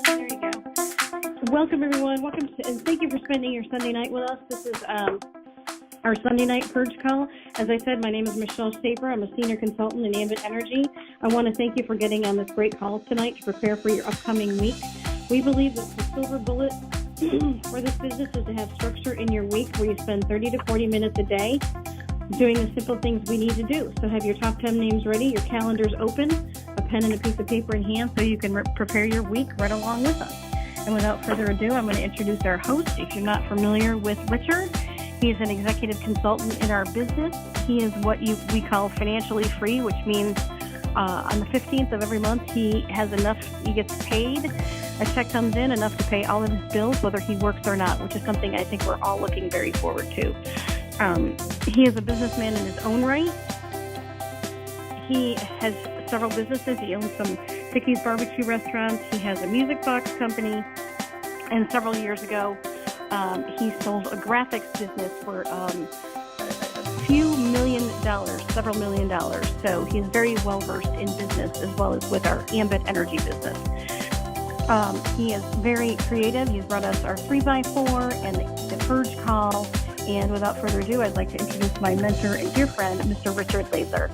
There you go. Welcome, everyone. Welcome to, and thank you for spending your Sunday night with us. This is our Sunday night Purge call. As I said, my name is Michelle Schaefer. I'm a senior consultant in Ambit Energy. I want to thank you for getting on this great call tonight to prepare for your upcoming week. We believe that the silver bullet for this business is to have structure in your week where you spend 30 to 40 minutes a day doing the simple things we need to do. So have your top 10 names ready, your calendars open, a pen and a piece of paper in hand so you can prepare your week right along with us. And without further ado, I'm going to introduce our host. If you're not familiar with Richard, he is an executive consultant in our business. He is what we call financially free, which means on the 15th of every month, he has enough, he gets paid. A check comes in enough to pay all of his bills, whether he works or not, which is something I think we're all looking very forward to. He is a businessman in his own right. He has several businesses. He owns some Dickey's barbecue restaurants. He has a music box company. And several years ago, he sold a graphics business for a few $1 million, several $1 million. So he's very well versed in business as well as with our Ambit Energy business. He is very creative. He's brought us our 3x4 and the Purge call. And without further ado, I'd like to introduce my mentor and dear friend, Mr. Richard Laidler.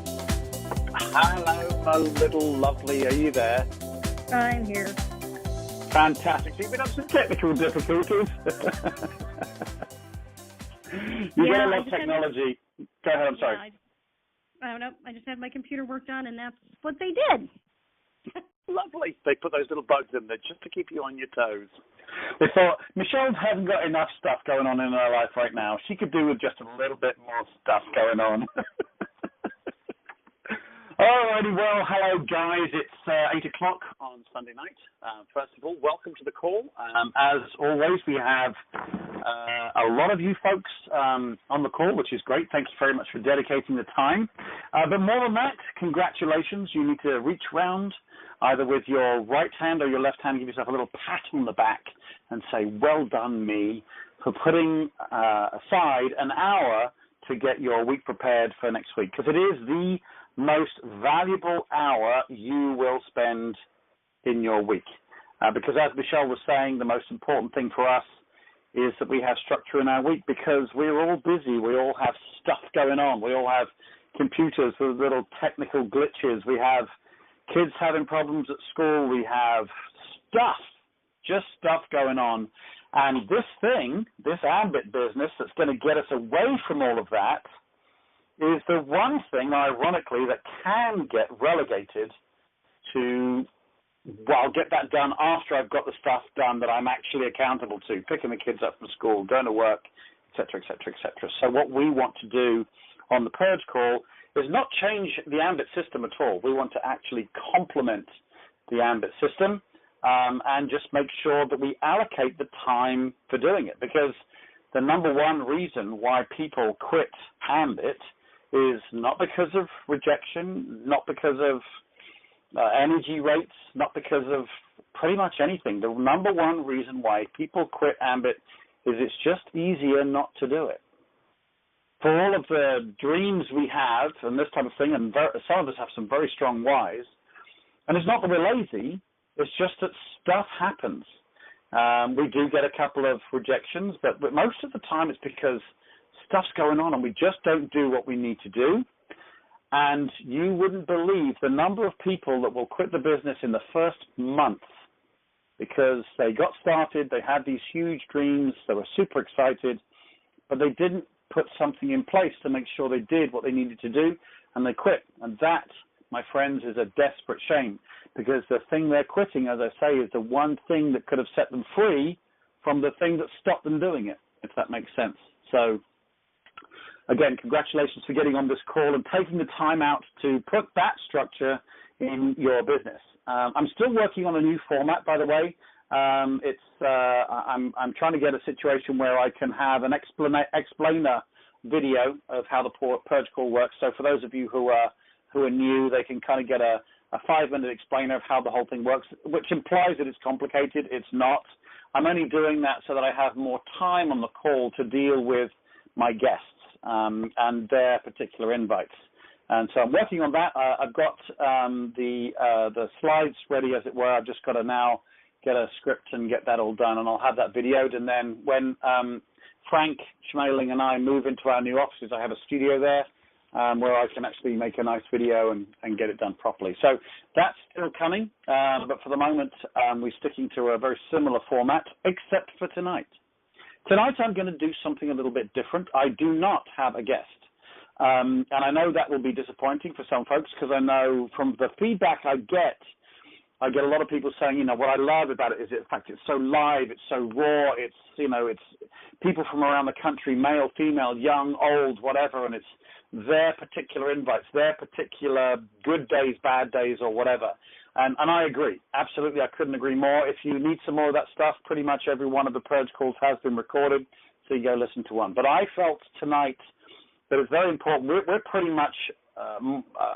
Hello, my little lovely. Are you there? I'm here. Fantastic. So you've been having some technical difficulties. You gotta love technology. Go ahead, I'm sorry. I don't know. I just had my computer worked on, and that's what they did. Lovely. They put those little bugs in there just to keep you on your toes. They thought, Michelle hasn't got enough stuff going on in her life right now. She could do with just a little bit more stuff going on. Alrighty, well, hello guys. It's 8 o'clock on Sunday night. First of all, welcome to the call. As always, we have a lot of you folks on the call, which is great. Thank you very much for dedicating the time. But more than that, congratulations. You need to reach round either with your right hand or your left hand, give yourself a little pat on the back and say, well done me, for putting aside an hour to get your week prepared for next week. Because it is the most valuable hour you will spend in your week. Because as Michelle was saying, the most important thing for us is that we have structure in our week because we're all busy. We all have stuff going on. We all have computers with little technical glitches. We have kids having problems at school. We have stuff, just stuff going on. And this thing, this Ambit business that's going to get us away from all of that is the one thing, ironically, that can get relegated to, well, I'll get that done after I've got the stuff done that I'm actually accountable to, picking the kids up from school, going to work, et cetera, et cetera, et cetera. So what we want to do on the Purge call is not change the Ambit system at all. We want to actually complement the Ambit system and just make sure that we allocate the time for doing it. Because the number one reason why people quit Ambit is not because of rejection, not because of energy rates, not because of pretty much anything. The number one reason why people quit Ambit is it's just easier not to do it. For all of the dreams we have and this type of thing, and some of us have some very strong whys, and it's not that we're lazy, it's just that stuff happens. We do get a couple of rejections, but most of the time it's because stuff's going on and we just don't do what we need to do. And you wouldn't believe the number of people that will quit the business in the first month because they got started, they had these huge dreams, they were super excited, but they didn't put something in place to make sure they did what they needed to do, and they quit. And that, my friends, is a desperate shame because the thing they're quitting, as I say, is the one thing that could have set them free from the thing that stopped them doing it, if that makes sense. So, again, congratulations for getting on this call and taking the time out to put that structure in your business. I'm still working on a new format, by the way. I'm trying to get a situation where I can have an explainer video of how the Purge call works. So for those of you who are new, they can kind of get a 5-minute explainer of how the whole thing works, which implies that it's complicated. It's not. I'm only doing that so that I have more time on the call to deal with my guests and their particular invites. And so I'm working on that. I've got the slides ready, as it were. I've just got to now get a script and get that all done, and I'll have that videoed. And then when Frank Schmaling and I move into our new offices, I have a studio there where I can actually make a nice video and get it done properly. So that's still coming, but for the moment, we're sticking to a very similar format, except for tonight. Tonight, I'm going to do something a little bit different. I do not have a guest. And I know that will be disappointing for some folks, because I know from the feedback I get a lot of people saying, what I love about it is, in fact, it's so live, it's so raw, it's people from around the country, male, female, young, old, whatever, and it's their particular invites, their particular good days, bad days, or whatever. And I agree. Absolutely, I couldn't agree more. If you need some more of that stuff, pretty much every one of the Purge calls has been recorded, so you go listen to one. But I felt tonight that it's very important. We're pretty much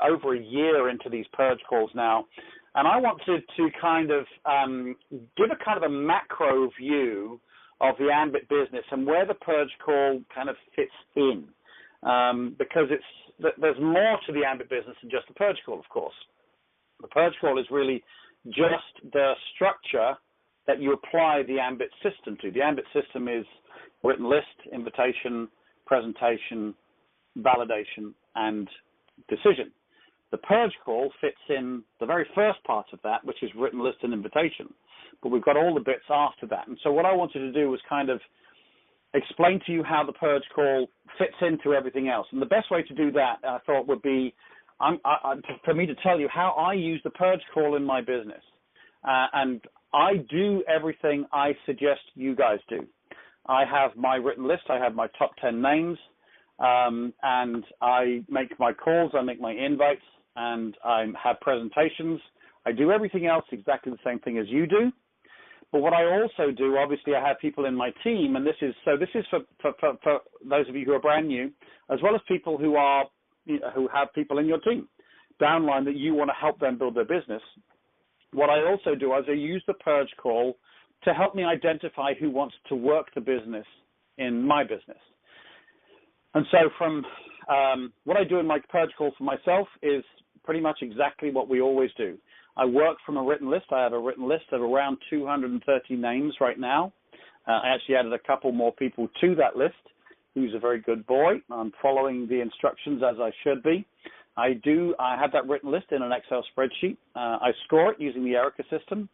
over a year into these Purge calls now, and I wanted to kind of give a kind of a macro view of the Ambit business and where the Purge call kind of fits in, because there's more to the Ambit business than just the Purge call, of course. The Purge call is really just the structure that you apply the Ambit system to. The Ambit system is written list, invitation, presentation, validation, and decision. The Purge call fits in the very first part of that, which is written list and invitation. But we've got all the bits after that. And so what I wanted to do was kind of explain to you how the Purge call fits into everything else. And the best way to do that, I thought, would be for me to tell you how I use the Purge call in my business. And I do everything I suggest you guys do. I have my written list. I have my top 10 names. And I make my calls. I make my invites. And I have presentations. I do everything else exactly the same thing as you do. But what I also do, obviously, I have people in my team, and this is for those of you who are brand new, as well as people who have people in your team downline that you want to help them build their business. What I also do is I use the Purge call to help me identify who wants to work the business in my business. And so from what I do in my Purge call for myself is pretty much exactly what we always do. I work from a written list. I have a written list of around 230 names right now. I actually added a couple more people to that list. Who's a very good boy. I'm following the instructions as I should be. I have that written list in an Excel spreadsheet. I score it using the Erica system.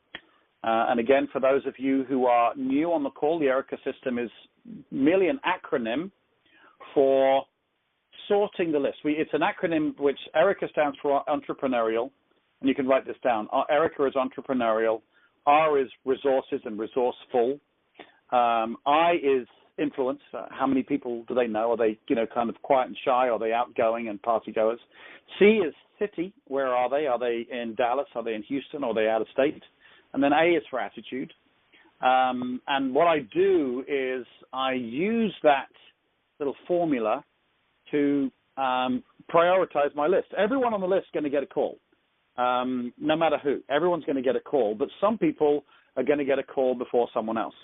And again, for those of you who are new on the call, the Erica system is merely an acronym for sorting the list. It's an acronym which Erica stands for entrepreneurial, and you can write this down. Erica is entrepreneurial. R is resources and resourceful. I is influence. How many people do they know? Are they, kind of quiet and shy? Are they outgoing and party goers? C is city. Where are they? Are they in Dallas? Are they in Houston? Are they out of state? And then A is for attitude. And what I do is I use that little formula to prioritize my list. Everyone on the list is going to get a call, no matter who. Everyone's going to get a call, but some people are going to get a call before someone else.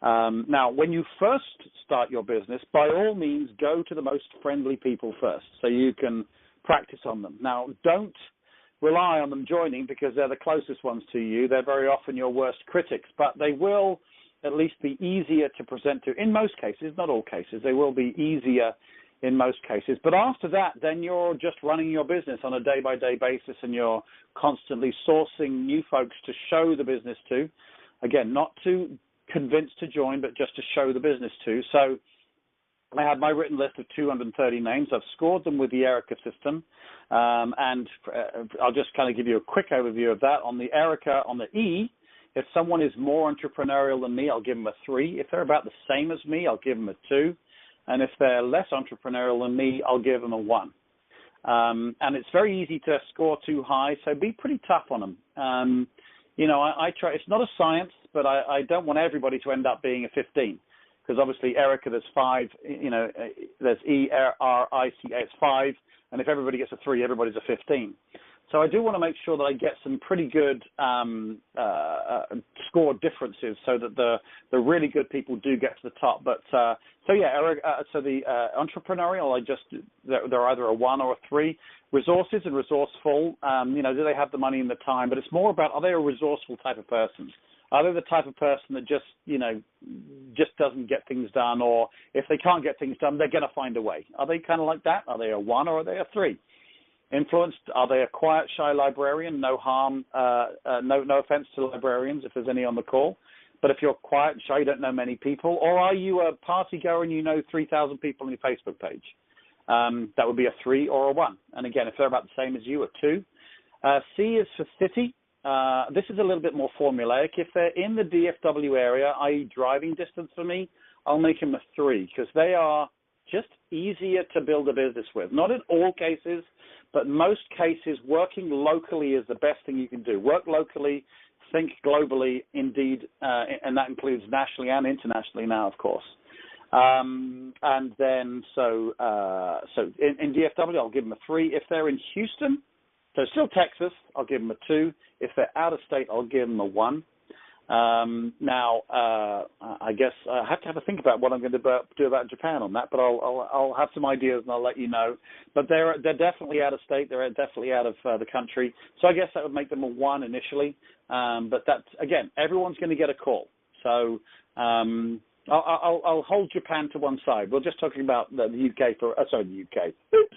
Now, when you first start your business, by all means, go to the most friendly people first so you can practice on them. Now, don't rely on them joining because they're the closest ones to you. They're very often your worst critics, but they will at least be easier to present to. In most cases, not all cases, they will be easier in most cases. But after that, then you're just running your business on a day-by-day basis, and you're constantly sourcing new folks to show the business to. Again, not to convince to join, but just to show the business to. So I have my written list of 230 names. I've scored them with the Erica system. And I'll just kind of give you a quick overview of that. On the Erica, on the E, if someone is more entrepreneurial than me, I'll give them a 3. If they're about the same as me, I'll give them a 2. And if they're less entrepreneurial than me, I'll give them a 1. And it's very easy to score too high, so be pretty tough on them. I try. It's not a science, but I don't want everybody to end up being a 15, because obviously Erica, there's 5. There's E-R-I-C-A, it's 5, and if everybody gets a 3, everybody's a 15. So I do want to make sure that I get some pretty good score differences, so that the really good people do get to the top. But the entrepreneurial, they're either a 1 or a 3. Resources and resourceful, do they have the money and the time? But it's more about, are they a resourceful type of person? Are they the type of person that just doesn't get things done, or if they can't get things done, they're going to find a way? Are they kind of like that? Are they a 1 or are they a 3? Influenced? Are they a quiet, shy librarian? No harm, no offense to librarians if there's any on the call. But if you're quiet and shy, you don't know many people, or are you a party goer and you know 3,000 people on your Facebook page? That would be a 3 or a 1. And again, if they're about the same as you, a 2. C is for city. This is a little bit more formulaic. If they're in the DFW area, i.e. driving distance for me, I'll make them a 3 because they are just easier to build a business with. Not in all cases, but most cases, working locally is the best thing you can do. Work locally, think globally, indeed, and that includes nationally and internationally now, of course. And then, so in DFW, I'll give them a 3. If they're in Houston, so still Texas, I'll give them a 2. If they're out of state, I'll give them a 1. Now, I guess I have to have a think about what I'm going to do about Japan on that, but I'll have some ideas and I'll let you know. But they're definitely out of state. They're definitely out of the country. So I guess that would make them a 1 initially. But that's, again, everyone's going to get a call. So I'll hold Japan to one side. We're just talking about the UK the UK. Oops.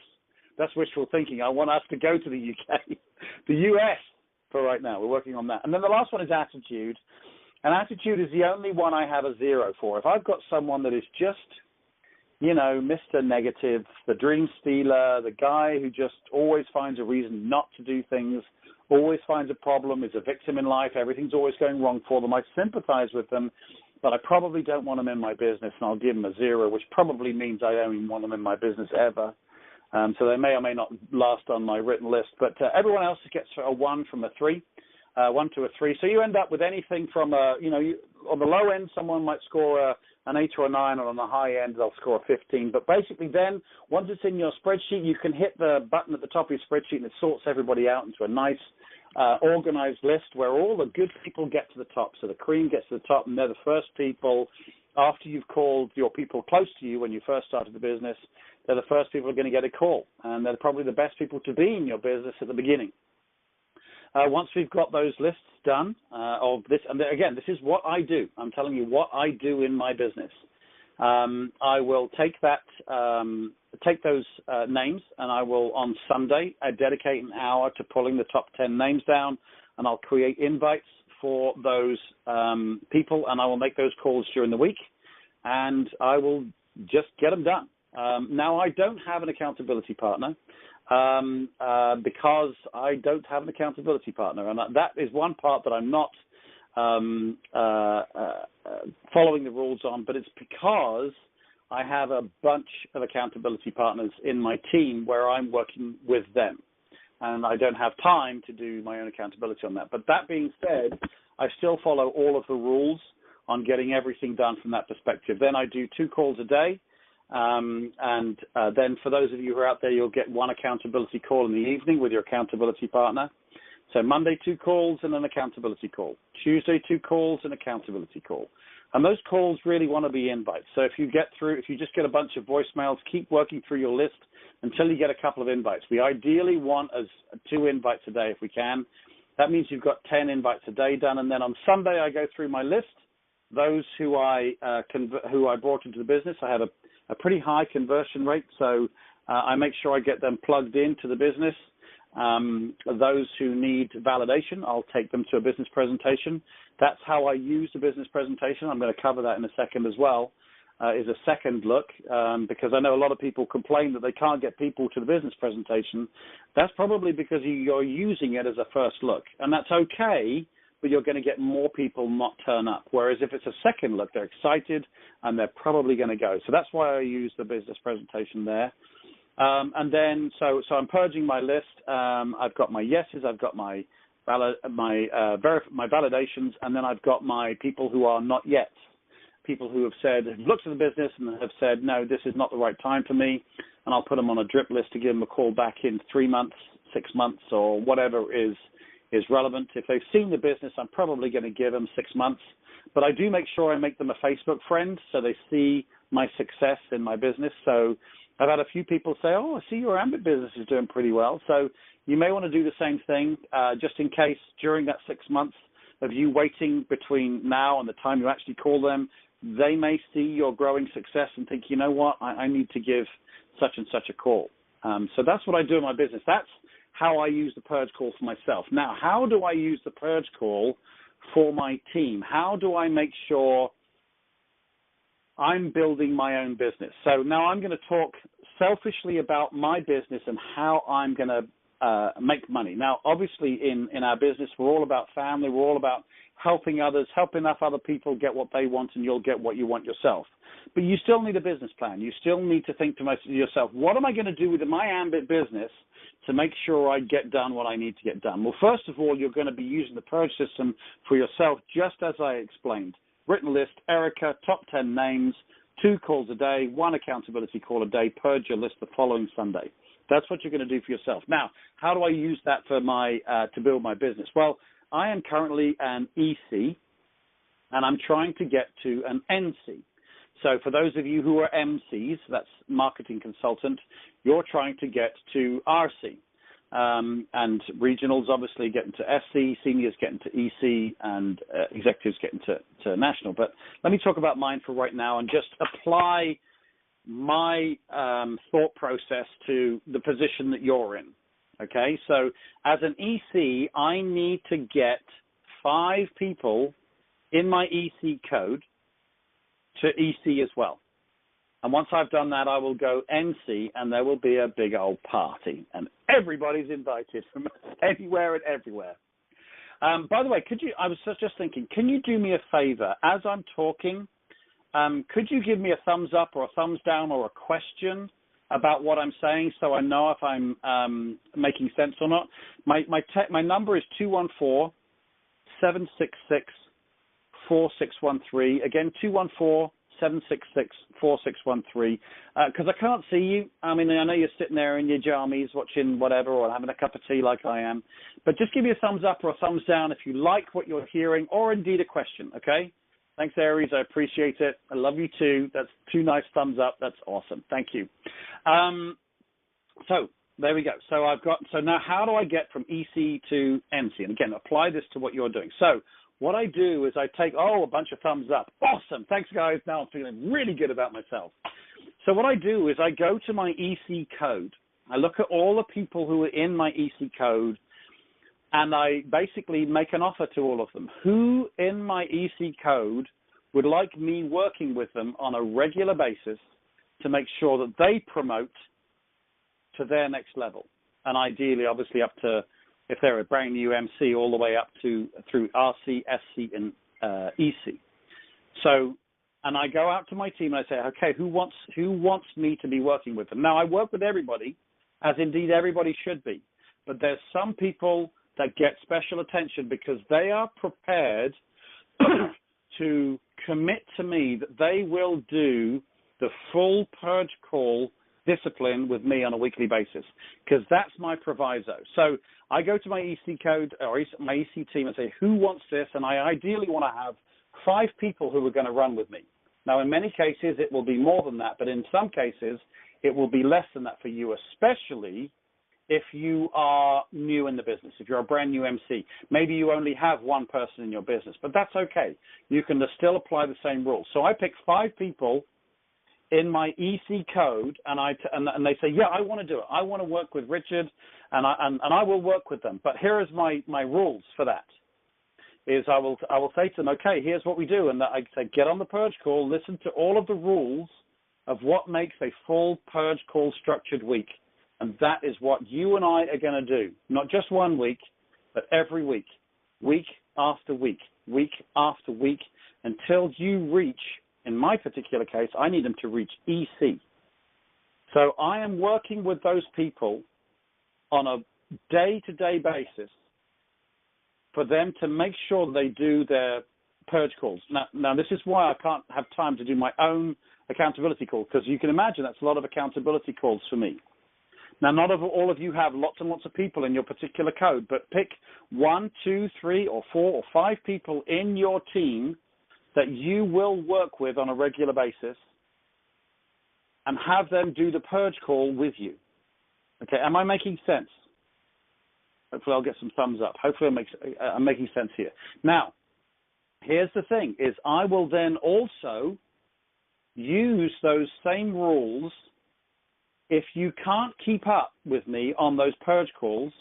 That's wishful thinking. I want us to go to the UK, the US for right now. We're working on that. And then the last one is attitude. And attitude is the only one I have a 0 for. If I've got someone that is just, Mr. Negative, the dream stealer, the guy who just always finds a reason not to do things, always finds a problem, is a victim in life, everything's always going wrong for them, I sympathize with them, but I probably don't want them in my business, and I'll give them a 0, which probably means I don't even want them in my business ever. So they may or may not last on my written list. But everyone else gets a 1 from a 3, 1 to a 3. So you end up with anything from, on the low end, someone might score an 8 or a 9, and on the high end, they'll score a 15. But basically then, once it's in your spreadsheet, you can hit the button at the top of your spreadsheet, and it sorts everybody out into a nice, organized list where all the good people get to the top. So the cream gets to the top, and they're the first people after you've called your people close to you when you first started the business. They're the first people who are going to get a call, and they're probably the best people to be in your business at the beginning. Once we've got those lists done of this, and again, this is what I do. I'm telling you what I do in my business. I will take those names, and I will on Sunday dedicate an hour to pulling the top 10 names down, and I'll create invites for those people, and I will make those calls during the week, and I will just get them done. Now, I don't have an accountability partner because I don't have an accountability partner, and that is one part that I'm not following the rules on, but it's because I have a bunch of accountability partners in my team where I'm working with them, and I don't have time to do my own accountability on that. But that being said, I still follow all of the rules on getting everything done from that perspective. Then I do 2 calls a day. Then for those of you who are out there, you'll get 1 accountability call in the evening with your accountability partner. So Monday, 2 calls and an accountability call. Tuesday, 2 calls and accountability call. And those calls really want to be invites. So if you just get a bunch of voicemails, keep working through your list until you get a couple of invites. We ideally want 2 invites a day if we can. That means you've got 10 invites a day done. And then on Sunday, I go through my list. Those who I brought into the business, I have a pretty high conversion rate, so I make sure I get them plugged into the business. Those who need validation, I'll take them to a business presentation. That's how I use the business presentation. I'm going to cover that in a second as well, is a second look, because I know a lot of people complain that they can't get people to the business presentation. That's probably because you're using it as a first look, and that's okay, but you're going to get more people not turn up. Whereas if it's a second look, they're excited and they're probably going to go. So that's why I use the business presentation there. And then, so I'm purging my list. I've got my yeses, I've got my validations, and then I've got my people who are not yet. People who have looked at the business and have said, no, this is not the right time for me, and I'll put them on a drip list to give them a call back in 3 months, 6 months, or whatever is relevant. If they've seen the business, I'm probably going to give them 6 months, but I do make sure I make them a Facebook friend so they see my success in my business. So I've had a few people say, oh, I see your Ambit business is doing pretty well. So you may want to do the same thing just in case during that 6 months of you waiting between now and the time you actually call them, they may see your growing success and think, you know what, I need to give such and such a call. So that's what I do in my business. That's how I use the purge call for myself. Now, how do I use the purge call for my team? How do I make sure I'm building my own business? So now I'm going to talk selfishly about my business and how I'm going to make money. Now, obviously, in our business, we're all about family. We're all about helping others, helping enough other people get what they want, and you'll get what you want yourself. But you still need a business plan. You still need to think to yourself, what am I going to do with my Ambit business to make sure I get done what I need to get done? Well, first of all, you're going to be using the purge system for yourself, just as I explained. Written list, Erica, top 10 names, 2 calls a day, 1 accountability call a day, purge your list the following Sunday. That's what you're going to do for yourself. Now, how do I use that for my to build my business? Well, I am currently an EC, and I'm trying to get to an NC. So for those of you who are MCs, that's marketing consultant, you're trying to get to RC. And regionals obviously get into SC, seniors get into EC, and executives get into national. But let me talk about mine for right now and just apply my thought process to the position that you're in. Okay, so as an EC, I need to get 5 people in my EC code to EC as well. And once I've done that, I will go NC, and there will be a big old party, and everybody's invited from anywhere and everywhere. By the way, I was just thinking, can you do me a favor? As I'm talking, could you give me a thumbs up or a thumbs down or a question about what I'm saying so I know if I'm making sense or not? My number is 214-766-4613. Again, 214-766-4613. Because I can't see you. I mean, I know you're sitting there in your jammies watching whatever or having a cup of tea like I am. But just give me a thumbs up or a thumbs down if you like what you're hearing, or indeed a question, okay? Thanks, Aries. I appreciate it. I love you too. That's 2 nice thumbs up. That's awesome. Thank you. So there we go. So now how do I get from EC to NC? And again, apply this to what you're doing. So what I do is I take, a bunch of thumbs up. Awesome. Thanks, guys. Now I'm feeling really good about myself. So what I do is I go to my EC code. I look at all the people who are in my EC code, and I basically make an offer to all of them. Who in my EC code would like me working with them on a regular basis to make sure that they promote to their next level? And ideally, obviously, up to, if they're a brand new MC, all the way up to through RC, SC, and EC. So, and I go out to my team and I say, okay, who wants me to be working with them? Now, I work with everybody, as indeed everybody should be. But there's some people that get special attention because they are prepared to commit to me that they will do the full purge call discipline with me on a weekly basis, because that's my proviso. So I go to my EC code or my EC team and say, who wants this? And I ideally want to have 5 people who are going to run with me. Now, in many cases, it will be more than that, but in some cases, it will be less than that for you, especially if you are new in the business, if you're a brand new MC. Maybe you only have 1 person in your business, but that's okay. You can still apply the same rules. So I pick 5 people in my EC code, and they say, yeah, I want to do it. I want to work with Richard, and I will work with them. But here is my rules for that. Is I will say to them, okay, here's what we do, and I say, get on the purge call, listen to all of the rules of what makes a full purge call structured week. And that is what you and I are going to do, not just 1 week, but every week, week after week, week after week, until you reach, in my particular case, I need them to reach EC. So I am working with those people on a day-to-day basis for them to make sure they do their purge calls. Now, this is why I can't have time to do my own accountability call, because you can imagine that's a lot of accountability calls for me. Now, not all of you have lots and lots of people in your particular code, but pick 1, 2, 3, or 4 or 5 people in your team that you will work with on a regular basis and have them do the purge call with you. Okay, am I making sense? Hopefully I'll get some thumbs up. Hopefully I'm making sense here. Now, here's the thing, is I will then also use those same rules. If you can't keep up with me on those purge calls,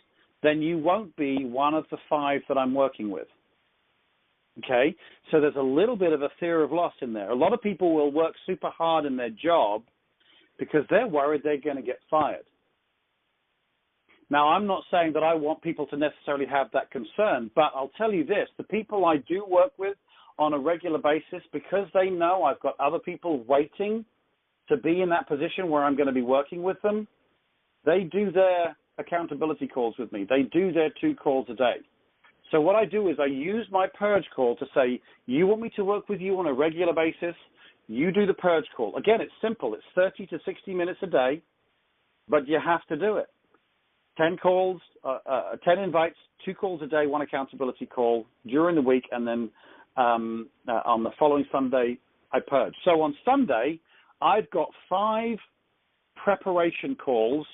then you won't be one of the 5 that I'm working with. Okay? So there's a little bit of a fear of loss in there. A lot of people will work super hard in their job because they're worried they're going to get fired. Now, I'm not saying that I want people to necessarily have that concern, but I'll tell you this, the people I do work with on a regular basis, because they know I've got other people waiting to be in that position where I'm going to be working with them, they do their accountability calls with me. They do their 2 calls a day. So what I do is I use my purge call to say, you want me to work with you on a regular basis, you do the purge call. Again, it's simple. It's 30 to 60 minutes a day, but you have to do it. 10 calls, 10 invites, 2 calls a day, 1 accountability call during the week, and then on the following Sunday, I purge. So on Sunday, I've got 5 preparation calls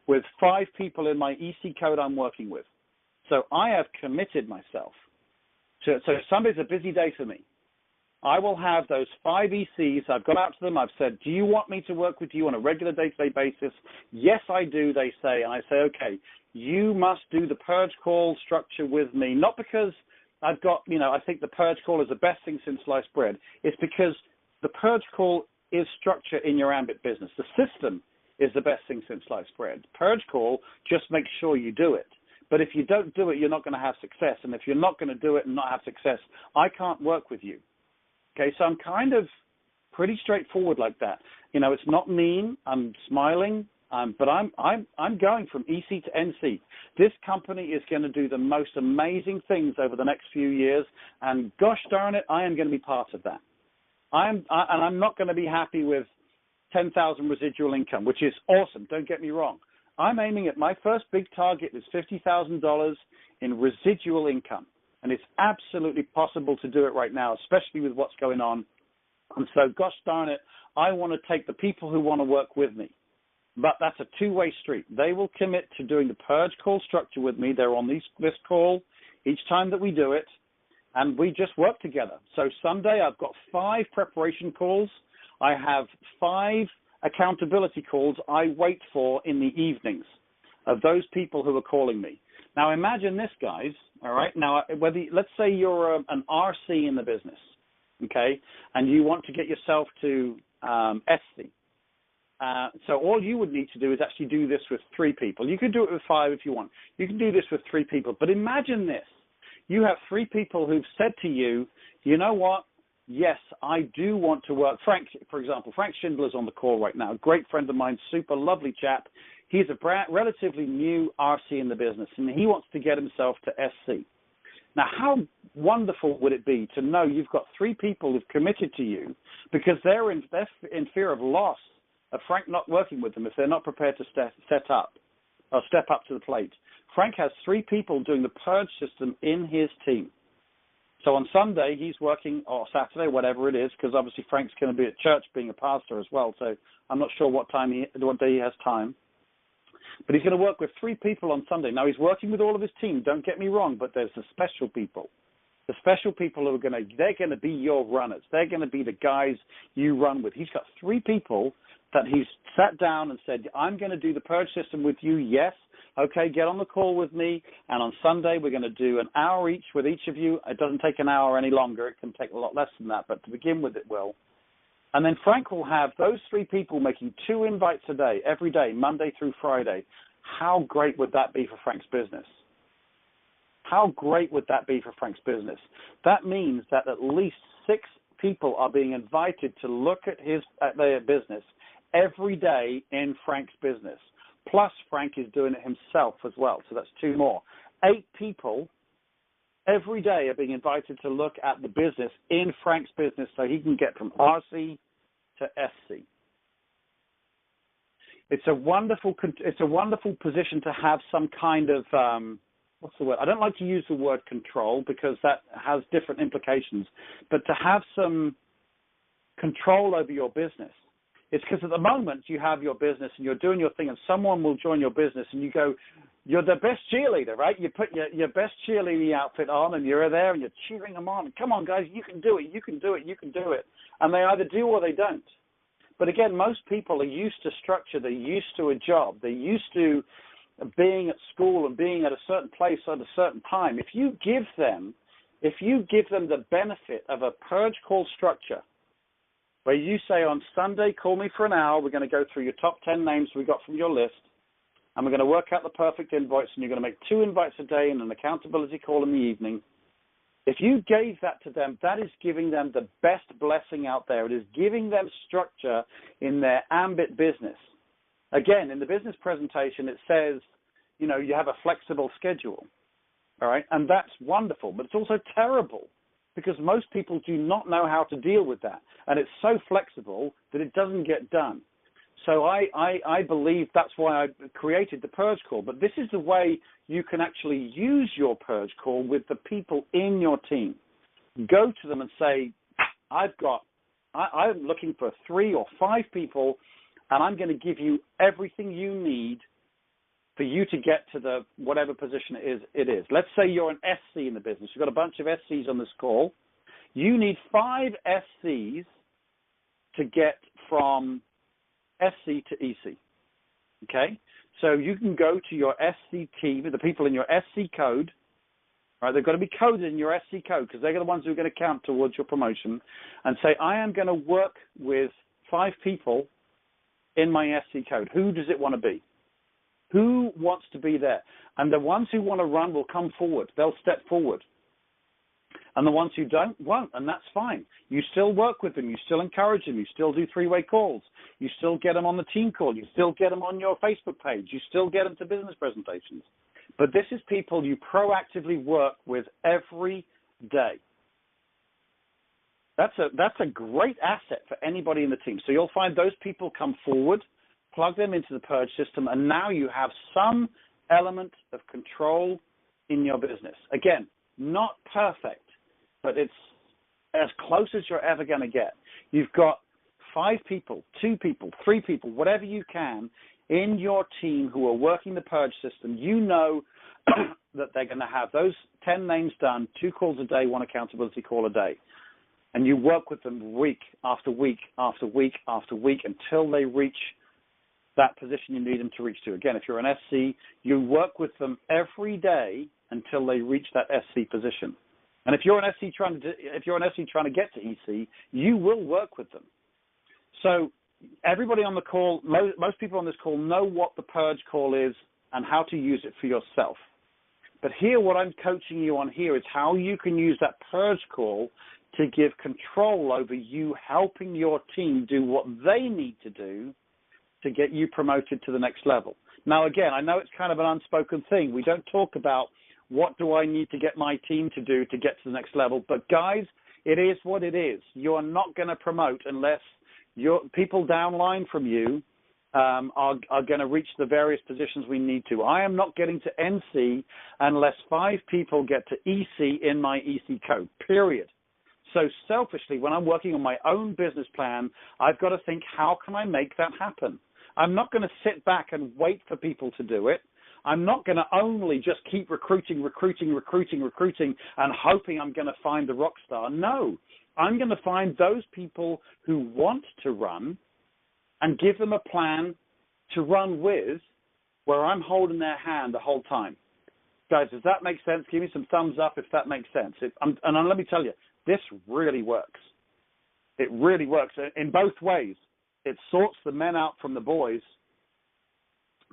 with 5 people in my EC code I'm working with. So I have committed myself to it. So Sunday's a busy day for me. I will have those 5 ECs. I've gone out to them. I've said, do you want me to work with you on a regular day-to-day basis? Yes, I do, they say. And I say, okay, you must do the purge call structure with me. Not because I've got, I think the purge call is the best thing since sliced bread. It's because the purge call is structure in your Ambit business. The system is the best thing since sliced bread. Purge call just makes sure you do it. But if you don't do it, you're not going to have success. And if you're not going to do it and not have success, I can't work with you. Okay, so I'm kind of pretty straightforward like that. It's not mean. I'm smiling, but I'm going from EC to NC. This company is going to do the most amazing things over the next few years, and gosh darn it, I am going to be part of that. And I'm not going to be happy with 10,000 residual income, which is awesome. Don't get me wrong. I'm aiming at my first big target is $50,000 in residual income. And it's absolutely possible to do it right now, especially with what's going on. And so, gosh darn it, I want to take the people who want to work with me. But that's a 2-way street. They will commit to doing the purge call structure with me. They're on this call each time that we do it, and we just work together. So Sunday, I've got 5 preparation calls. I have 5 accountability calls I wait for in the evenings of those people who are calling me. Now, imagine this, guys, all right? Now, let's say you're an RC in the business, okay, and you want to get yourself to SC. So all you would need to do is actually do this with 3 people. You could do it with 5 if you want. You can do this with 3 people. But imagine this. You have 3 people who've said to you, you know what? Yes, I do want to work. Frank, for example, Frank Schindler's on the call right now. Great friend of mine, super lovely chap. He's a relatively new RC in the business, and he wants to get himself to SC. Now, how wonderful would it be to know you've got 3 people who've committed to you because they're in fear of loss of Frank not working with them if they're not prepared to step up to the plate. Frank has 3 people doing the purge system in his team. So on Sunday, he's working, or Saturday, whatever it is, because obviously Frank's going to be at church being a pastor as well, so I'm not sure what day he has time. But he's going to work with 3 people on Sunday. Now, he's working with all of his team, don't get me wrong, but there's the special people. The special people who they're going to be your runners. They're going to be the guys you run with. He's got 3 people that he's sat down and said, I'm going to do the purge system with you, yes. Okay, get on the call with me, and on Sunday we're going to do an hour each with each of you. It doesn't take an hour any longer. It can take a lot less than that, but to begin with it will. And then Frank will have those 3 people making 2 invites a day, every day, Monday through Friday. How great would that be for Frank's business? How great would that be for Frank's business? That means that at least 6 people are being invited to look at their business every day in Frank's business. Plus, Frank is doing it himself as well, so that's 2 more. 8 people every day are being invited to look at the business in Frank's business so he can get from RC to SC. It's a wonderful position to have some kind of, what's the word? I don't like to use the word control because that has different implications, but to have some control over your business. It's because at the moment you have your business and you're doing your thing and someone will join your business and you go, you're the best cheerleader, right? You put your best cheerleading outfit on and you're there and you're cheering them on. Come on, guys, you can do it, you can do it, you can do it. And they either do or they don't. But again, most people are used to structure. They're used to a job. They're used to being at school and being at a certain place at a certain time. If you give them the benefit of a purge call structure, where you say on Sunday, call me for an hour, we're going to go through your top 10 names we got from your list, and we're going to work out the perfect invites, and you're going to make 2 invites a day and an accountability call in the evening. If you gave that to them, that is giving them the best blessing out there. It is giving them structure in their Ambit business. Again, in the business presentation, it says, you know, you have a flexible schedule, all right? And that's wonderful, but it's also terrible because most people do not know how to deal with that. And it's so flexible that it doesn't get done. So I believe that's why I created the Purge Call. But this is the way you can actually use your Purge Call with the people in your team. Go to them and say, I'm looking for 3 or 5 people, and I'm going to give you everything you need for you to get to the whatever position it is. Let's say you're an SC in the business. You've got a bunch of SCs on this call. You need 5 SCs to get from SC to EC, okay? So you can go to your SC team, the people in your SC code, right? They've got to be coded in your SC code because they're the ones who are going to count towards your promotion, and say, I am going to work with 5 people in my SC code. Who does it want to be? Who wants to be there? And the ones who want to run will come forward. They'll step forward. And the ones who don't, won't, and that's fine. You still work with them. You still encourage them. You still do 3-way calls. You still get them on the team call. You still get them on your Facebook page. You still get them to business presentations. But this is people you proactively work with every day. That's a great asset for anybody in the team. So you'll find those people come forward, plug them into the Purge system, and now you have some element of control in your business. Again, not perfect, but it's as close as you're ever going to get. You've got 5 people, 2 people, 3 people, whatever you can in your team who are working the Purge system. You know that they're going to have those 10 names done, 2 calls a day, 1 accountability call a day. And you work with them week after week after week after week until they reach that position you need them to reach to. Again, if you're an SC, you work with them every day until they reach that SC position. And if you're an SC trying to get to EC, you will work with them. So everybody on the call, most people on this call know what the Purge Call is and how to use it for yourself. But here, what I'm coaching you on here is how you can use that Purge Call to give control over you helping your team do what they need to do to get you promoted to the next level. Now, again, I know it's kind of an unspoken thing. We don't talk about what do I need to get my team to do to get to the next level. But, guys, it is what it is. You're not going to promote unless your people downline from you are going to reach the various positions we need to. I am not getting to NC unless 5 people get to EC in my EC code, period. So selfishly, when I'm working on my own business plan, I've got to think, how can I make that happen? I'm not going to sit back and wait for people to do it. I'm not going to only just keep recruiting and hoping I'm going to find the rock star. No, I'm going to find those people who want to run and give them a plan to run with where I'm holding their hand the whole time. Guys, does that make sense? Give me some thumbs up if that makes sense. And let me tell you, this really works. It really works in both ways. It sorts the men out from the boys,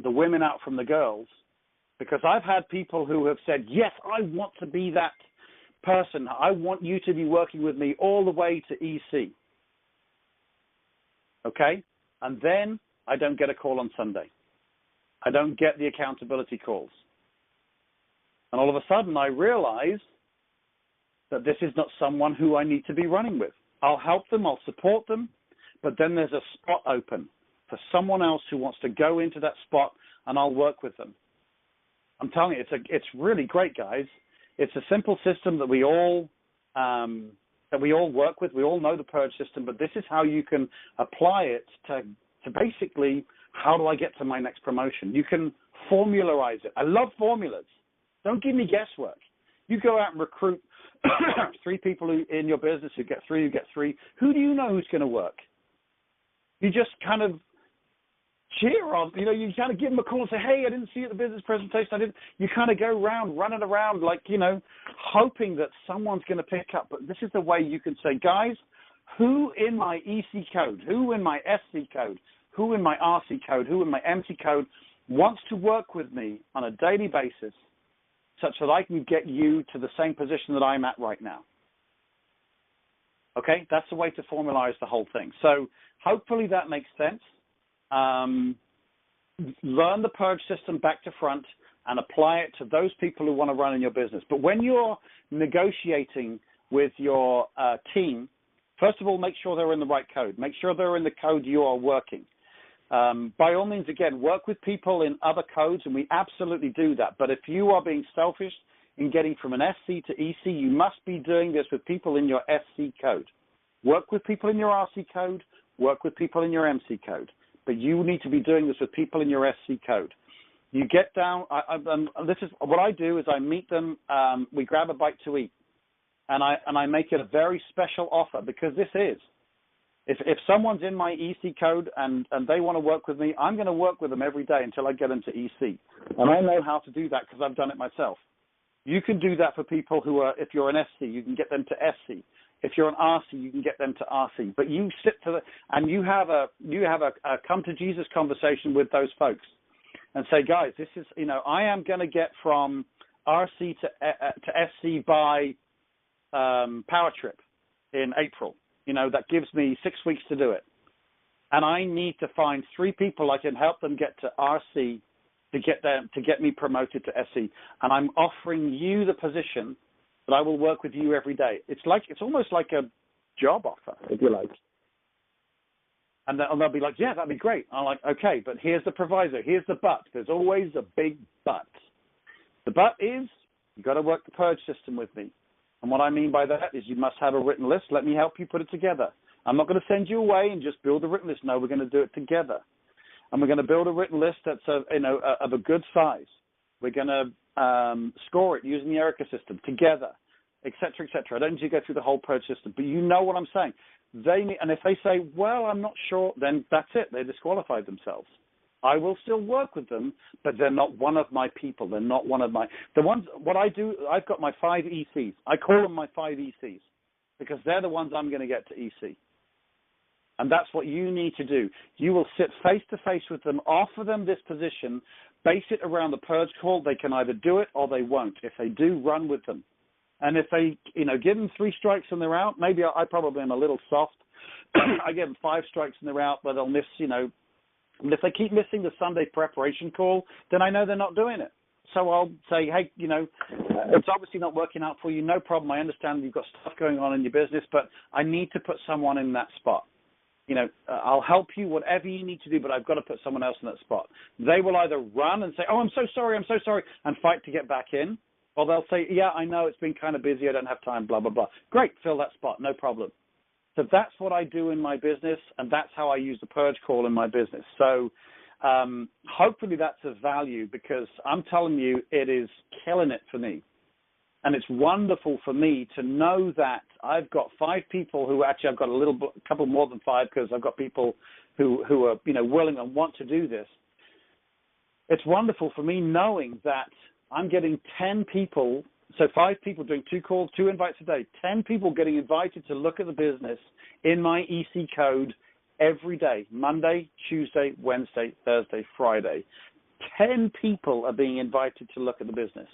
the women out from the girls, because I've had people who have said, yes, I want to be that person. I want you to be working with me all the way to EC. Okay? And then I don't get a call on Sunday. I don't get the accountability calls. And all of a sudden I realize that this is not someone who I need to be running with. I'll help them, I'll support them, but then there's a spot open for someone else who wants to go into that spot, and I'll work with them. I'm telling you, it's really great, guys. It's a simple system that we all work with. We all know the Purge system, but this is how you can apply it to basically, how do I get to my next promotion? You can formularize it. I love formulas. Don't give me guesswork. You go out and recruit 3 people in your business who get 3, Who do you know who's going to work? You just kind of cheer on, you kind of give them a call and say, hey, I didn't see you at the business presentation. You kind of go around, running around like, hoping that someone's going to pick up. But this is the way you can say, guys, who in my EC code, who in my SC code, who in my RC code, who in my MC code wants to work with me on a daily basis such that I can get you to the same position that I'm at right now? Okay, that's the way to formalize the whole thing. So hopefully that makes sense. Learn the PURGE system back to front and apply it to those people who want to run in your business. But when you're negotiating with your team, first of all, make sure they're in the right code. Make sure they're in the code you are working. By all means, again, work with people in other codes, and we absolutely do that. But if you are being selfish in getting from an SC to EC, you must be doing this with people in your SC code. Work with people in your RC code. Work with people in your MC code. But you need to be doing this with people in your SC code. You get down, this is what I do is I meet them, we grab a bite to eat, and I make it a very special offer, because this is, if someone's in my EC code and they want to work with me, I'm going to work with them every day until I get them to EC. And I know how to do that because I've done it myself. You can do that for people who are, if you're an SC, you can get them to SC. If you're an RC, you can get them to RC. But you sit and you have a come to Jesus conversation with those folks, and say, guys, this is, I am going to get from RC to SC by Power Trip in April. That gives me 6 weeks to do it, and I need to find 3 people I can help them get to RC to get me promoted to SC, and I'm offering you the position that I will work with you every day. It's almost like a job offer, if you like. And they'll be like, yeah, that'd be great. I'm like, okay, but here's the proviso. Here's the but. There's always a big but. The but is you've got to work the PURGE system with me. And what I mean by that is you must have a written list. Let me help you put it together. I'm not going to send you away and just build a written list. No, we're going to do it together. And we're going to build a written list that's of a good size. We're going to score it using the Erica system together, et cetera, et cetera. I don't need to go through the whole PURGE system, but you know what I'm saying. And if they say, well, I'm not sure, then that's it. They disqualified themselves. I will still work with them, but they're not one of my people. They're not one of what I do, I've got my 5 ECs. I call them my 5 ECs because they're the ones I'm going to get to EC. And that's what you need to do. You will sit face-to-face with them, offer them this position, base it around the PURGE call. They can either do it or they won't. If they do, run with them. And if they, give them 3 strikes and they're out, maybe I probably am a little soft. I give them 5 strikes and they're out, but they'll miss, and if they keep missing the Sunday preparation call, then I know they're not doing it. So I'll say, hey, it's obviously not working out for you. No problem. I understand you've got stuff going on in your business, but I need to put someone in that spot. I'll help you, whatever you need to do, but I've got to put someone else in that spot. They will either run and say, oh, I'm so sorry, and fight to get back in, or they'll say, yeah, I know it's been kind of busy, I don't have time, blah, blah, blah. Great, fill that spot, no problem. So that's what I do in my business, and that's how I use the PURGE call in my business. So hopefully that's of value, because I'm telling you, it is killing it for me. And it's wonderful for me to know that I've got 5 people who actually, I've got a couple more than 5, because I've got people who are, willing and want to do this. It's wonderful for me knowing that I'm getting 10 people, so 5 people doing 2 calls, 2 invites a day, 10 people getting invited to look at the business in my EC code every day, Monday, Tuesday, Wednesday, Thursday, Friday. 10 people are being invited to look at the business.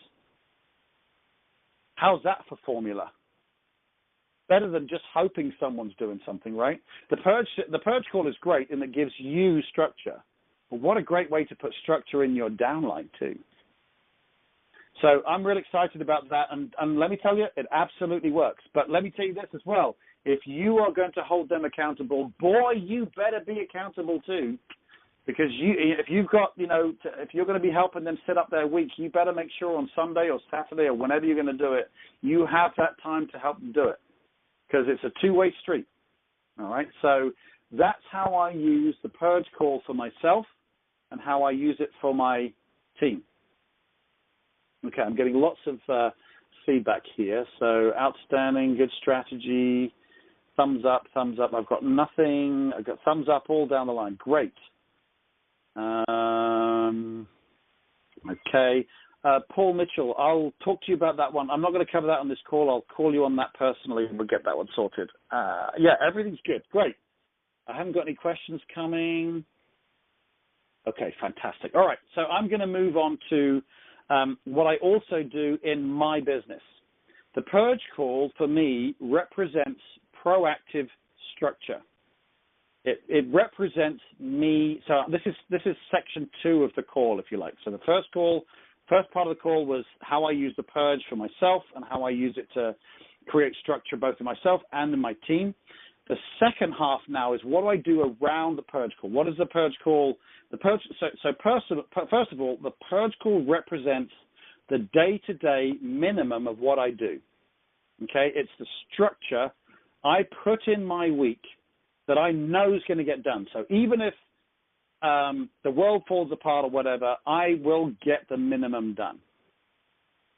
How's that for formula? Better than just hoping someone's doing something, right? The PURGE call is great, and it gives you structure. But what a great way to put structure in your downline too. So I'm really excited about that, and let me tell you, it absolutely works. But let me tell you this as well. If you are going to hold them accountable, boy, you better be accountable too. Because if you've got, if you're going to be helping them set up their week, you better make sure on Sunday or Saturday or whenever you're going to do it, you have that time to help them do it, because it's a 2-way street. All right. So that's how I use the PURGE call for myself and how I use it for my team. Okay, I'm getting lots of feedback here. So outstanding, good strategy, thumbs up, thumbs up. I've got nothing. I've got thumbs up all down the line. Great. Okay. Paul Mitchell, I'll talk to you about that one. I'm not going to cover that on this call. I'll call you on that personally and we'll get that one sorted. Yeah, everything's good. Great. I haven't got any questions coming. Okay, fantastic. All right, so I'm going to move on to what I also do in my business. The purge call for me represents proactive structure. It represents me. So this is section 2 of the call, if you like. So the first part of the call was how I use the purge for myself and how I use it to create structure both in myself and in my team. The second half now is what do I do around the purge call? What is the purge call? First of all, the purge call represents the day-to-day minimum of what I do. Okay, it's the structure I put in my week that I know is going to get done. So even if the world falls apart or whatever, I will get the minimum done.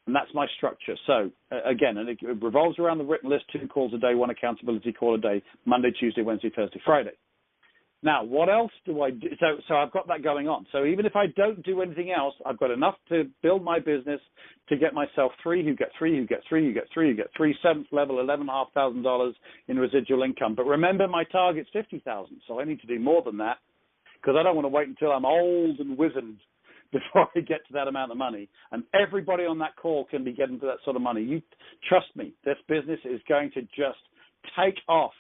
And that's my structure. So again, and it revolves around the written list, 2 calls a day, 1 accountability call a day, Monday, Tuesday, Wednesday, Thursday, Friday. Now, what else do I do? So I've got that going on. So even if I don't do anything else, I've got enough to build my business to get myself 3, who get 3, who get 3, who get 3, who get 3, 7th level, $11,500 in residual income. But remember, my target's $50,000, so I need to do more than that because I don't want to wait until I'm old and wizened before I get to that amount of money. And everybody on that call can be getting to that sort of money. You trust me, this business is going to just take off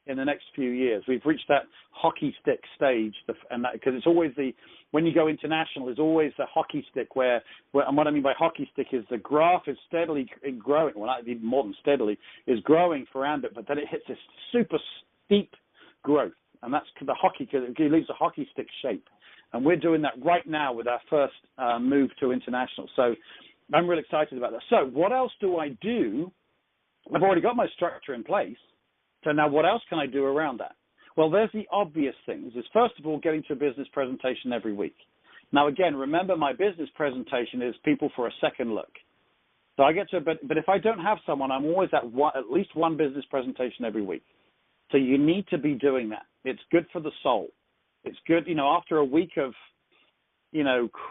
in the next few years. We've reached that hockey stick stage, and that because it's always when you go international, there's always the hockey stick where, and what I mean by hockey stick is the graph is steadily growing, well, not even more than steadily, is growing for Ambit, but then it hits this super steep growth, and that's the hockey, because it leaves a hockey stick shape. And we're doing that right now with our first move to international. So I'm really excited about that. So what else do I do? I've already got my structure in place. So now what else can I do around that? Well, there's the obvious things. Is first of all, getting to a business presentation every week. Now, again, remember my business presentation is people for a second look. So I get to, but if I don't have someone, I'm always at least one business presentation every week. So you need to be doing that. It's good for the soul. It's good, after a week of,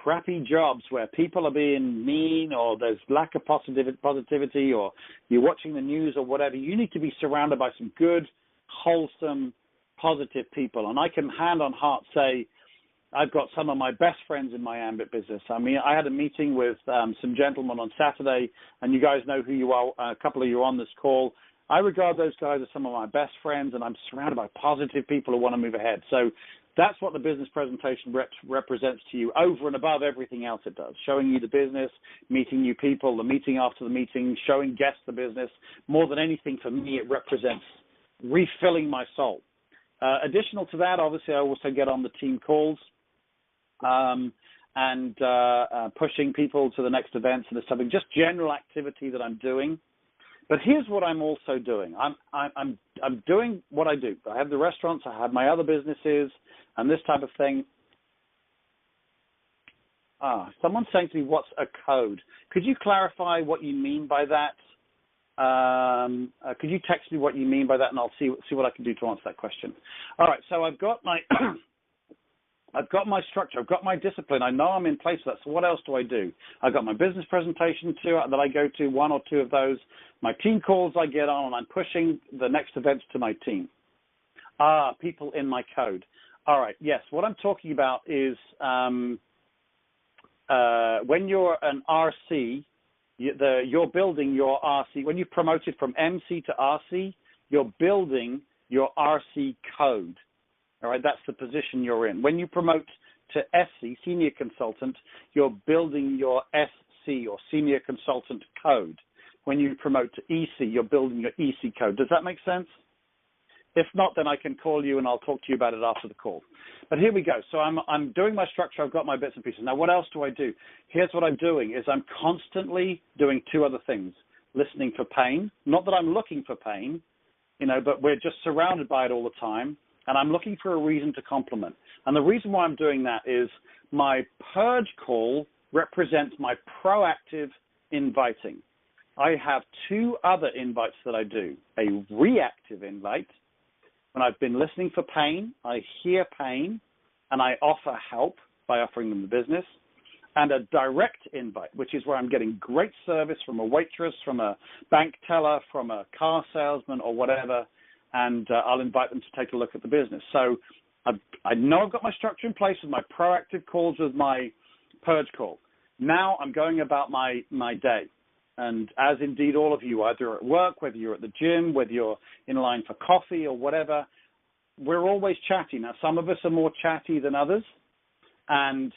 crappy jobs where people are being mean or there's lack of positivity or you're watching the news or whatever, you need to be surrounded by some good, wholesome, positive people. And I can hand on heart say I've got some of my best friends in my Ambit business. I mean, I had a meeting with some gentlemen on Saturday, and you guys know who you are, a couple of you on this call. I regard those guys as some of my best friends, and I'm surrounded by positive people who want to move ahead. So that's what the business presentation represents to you over and above everything else it does, showing you the business, meeting new people, the meeting after the meeting, showing guests the business. More than anything, for me, it represents refilling my soul. Additional to that, obviously, I also get on the team calls and pushing people to the next events and something, just general activity that I'm doing. But here's what I'm also doing. I'm doing what I do. I have the restaurants, I have my other businesses, and this type of thing. Someone's saying to me, what's a code? Could you clarify what you mean by that? Could you text me what you mean by that, and I'll see what I can do to answer that question. All right, so I've got my I've got my structure, I've got my discipline, I know I'm in place for that, so what else do I do? I've got my business presentation that I go to, 1 or 2 of those, my team calls I get on, and I'm pushing the next events to my team. People in my code. All right, yes, what I'm talking about is when you're an RC, you're building your RC. When you're promoted from MC to RC, you're building your RC code. All right, that's the position you're in. When you promote to SC, senior consultant, you're building your SC or senior consultant code. When you promote to EC, you're building your EC code. Does that make sense? If not, then I can call you and I'll talk to you about it after the call. But here we go. So I'm doing my structure. I've got my bits and pieces. Now, what else do I do? Here's what I'm doing is I'm constantly doing 2 other things. Listening for pain. Not that I'm looking for pain, but we're just surrounded by it all the time. And I'm looking for a reason to compliment. And the reason why I'm doing that is my purge call represents my proactive inviting. I have two other invites that I do. A reactive invite, when I've been listening for pain, I hear pain, and I offer help by offering them the business. And a direct invite, which is where I'm getting great service from a waitress, from a bank teller, from a car salesman or whatever, and I'll invite them to take a look at the business. So I know I've got my structure in place with my proactive calls with my purge call. Now I'm going about my day. And as indeed all of you, either at work, whether you're at the gym, whether you're in line for coffee or whatever, we're always chatty. Now, some of us are more chatty than others. And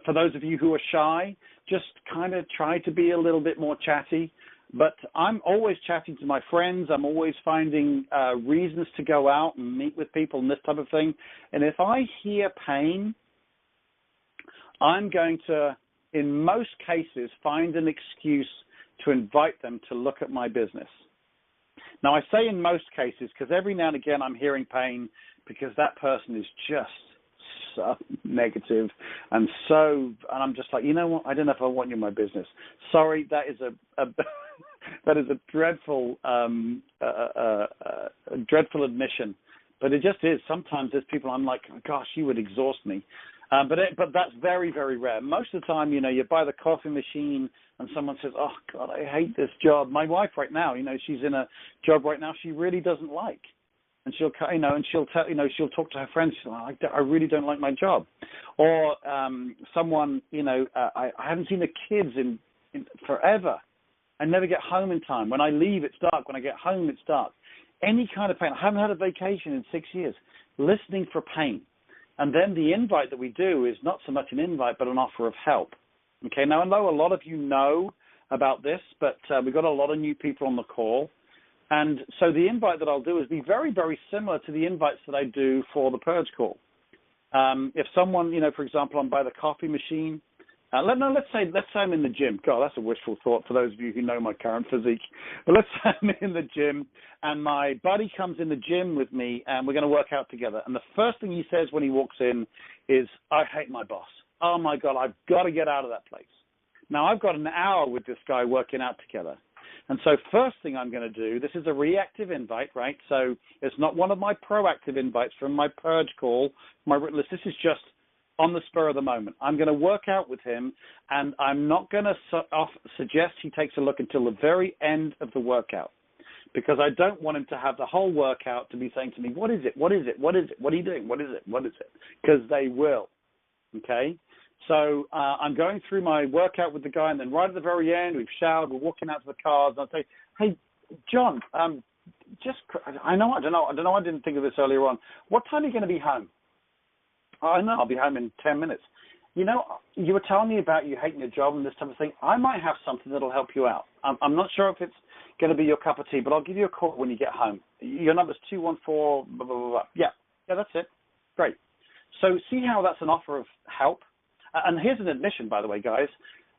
for those of you who are shy, just kind of try to be a little bit more chatty. But I'm always chatting to my friends. I'm always finding reasons to go out and meet with people and this type of thing. And if I hear pain, I'm going to, in most cases, find an excuse to invite them to look at my business. Now, I say in most cases because every now and again I'm hearing pain because that person is just so negative and I'm just like, you know what? I don't know if I want you in my business. Sorry, that is that is a dreadful dreadful admission, but it just is. Sometimes there's people I'm like, gosh, you would exhaust me. But that's very, very rare. Most of the time, you know, you're by the coffee machine and someone says, oh, God, I hate this job. My wife right now, you know, she's in a job right now she really doesn't like. And she'll, you know, and she'll tell, you know, she'll talk to her friends. She'll like, I really don't like my job. Or someone, you know, I haven't seen the kids in forever. I never get home in time. When I leave, it's dark. When I get home, it's dark. Any kind of pain. I haven't had a vacation in 6 years. Listening for pain. And then the invite that we do is not so much an invite, but an offer of help. Okay, now I know a lot of you know about this, but we've got a lot of new people on the call. And so the invite that I'll do is be very, very similar to the invites that I do for the purge call. If someone, you know, for example, I'm by the coffee machine. Let's say I'm in the gym. God, that's a wishful thought for those of you who know my current physique. But let's say I'm in the gym and my buddy comes in the gym with me and we're going to work out together. And the first thing he says when he walks in is, I hate my boss. Oh, my God, I've got to get out of that place. Now, I've got an hour with this guy working out together. And so first thing I'm going to do, this is a reactive invite, right? So it's not one of my proactive invites from my purge call, my written list. This is just on the spur of the moment. I'm going to work out with him, and I'm not going to suggest he takes a look until the very end of the workout, because I don't want him to have the whole workout to be saying to me, what is it? What is it? What is it? What are you doing? What is it? What is it? Because they will, okay? So I'm going through my workout with the guy, and then right at the very end, we've showered, we're walking out to the cars, and I'll say, hey, John, I didn't think of this earlier on. What time are you going to be home? I know, I'll be home in 10 minutes. You know, you were telling me about you hating your job and this type of thing. I might have something that'll help you out. I'm not sure if it's going to be your cup of tea, but I'll give you a call when you get home. Your number's 214, blah, blah, blah, blah. Yeah, that's it. Great. So see how that's an offer of help? And here's an admission, by the way, guys.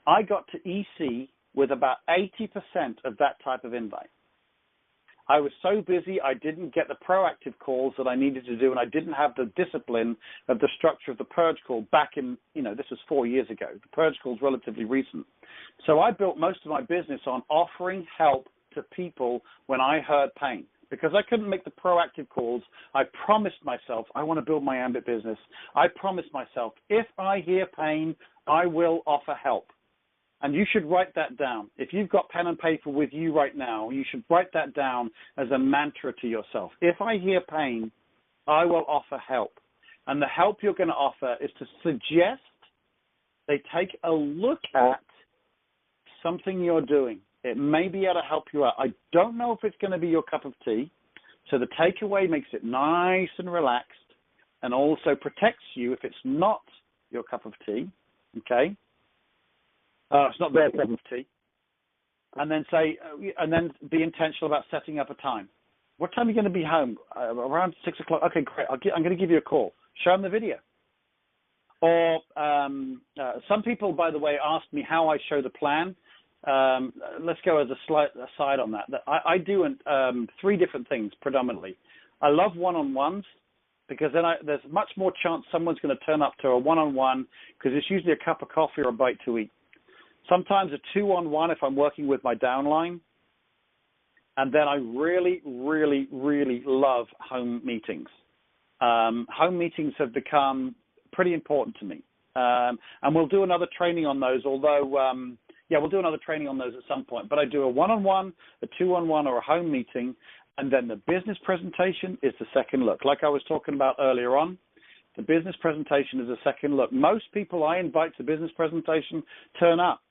I got to EC with about 80% of that type of invite. I was so busy, I didn't get the proactive calls that I needed to do, and I didn't have the discipline of the structure of the purge call back in, you know, this was 4 years ago. The purge call is relatively recent. So I built most of my business on offering help to people when I heard pain. Because I couldn't make the proactive calls, I promised myself, I want to build my Ambit business. I promised myself, if I hear pain, I will offer help. And you should write that down. If you've got pen and paper with you right now, you should write that down as a mantra to yourself. If I hear pain, I will offer help. And the help you're going to offer is to suggest they take a look at something you're doing. It may be able to help you out. I don't know if it's going to be your cup of tea. So the takeaway makes it nice and relaxed and also protects you if it's not your cup of tea, okay? It's not their cup of tea. And then be intentional about setting up a time. What time are you going to be home? Around 6 o'clock. Okay, great. I'm going to give you a call. Show them the video. Or some people, by the way, ask me how I show the plan. Let's go as a slight aside on that. I do 3 different things predominantly. I love one-on-ones. because then there's much more chance someone's going to turn up to a one-on-one, because it's usually a cup of coffee or a bite to eat. Sometimes a two-on-one if I'm working with my downline. And then I really, really, really love home meetings. Home meetings have become pretty important to me. And we'll do another training on those, although, we'll do another training on those at some point. But I do a one-on-one, a two-on-one, or a home meeting, and then the business presentation is the second look. Like I was talking about earlier on, the business presentation is the second look. Most people I invite to business presentation turn up.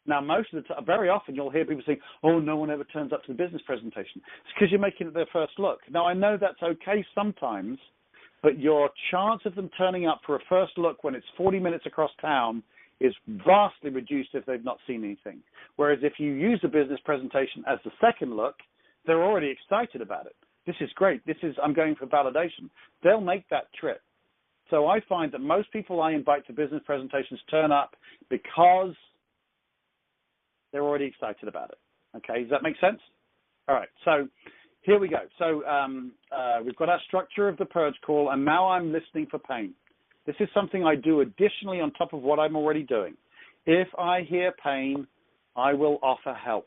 Now, most of the time, very often you'll hear people saying, oh, no one ever turns up to the business presentation. It's because you're making it their first look. Now, I know that's okay sometimes, but your chance of them turning up for a first look when it's 40 minutes across town is vastly reduced if they've not seen anything. Whereas if you use the business presentation as the second look, they're already excited about it. This is great. I'm going for validation. They'll make that trip. So I find that most people I invite to business presentations turn up because they're already excited about it. Okay, does that make sense? All right, so here we go. So we've got our structure of the purge call, and now I'm listening for pain. This is something I do additionally on top of what I'm already doing. If I hear pain, I will offer help.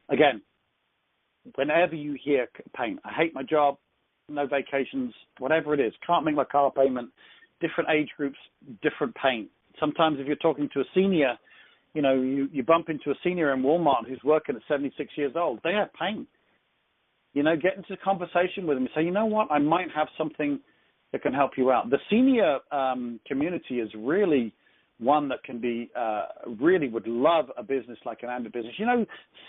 Again, whenever you hear pain, I hate my job, no vacations, whatever it is, can't make my car payment, different age groups, different pain. Sometimes if you're talking to a senior, you bump into a senior in Walmart who's working at 76 years old. They have pain. Get into a conversation with them and say, you know what, I might have something that can help you out. The senior community is really one that can be, really would love a business like an Ambit Business.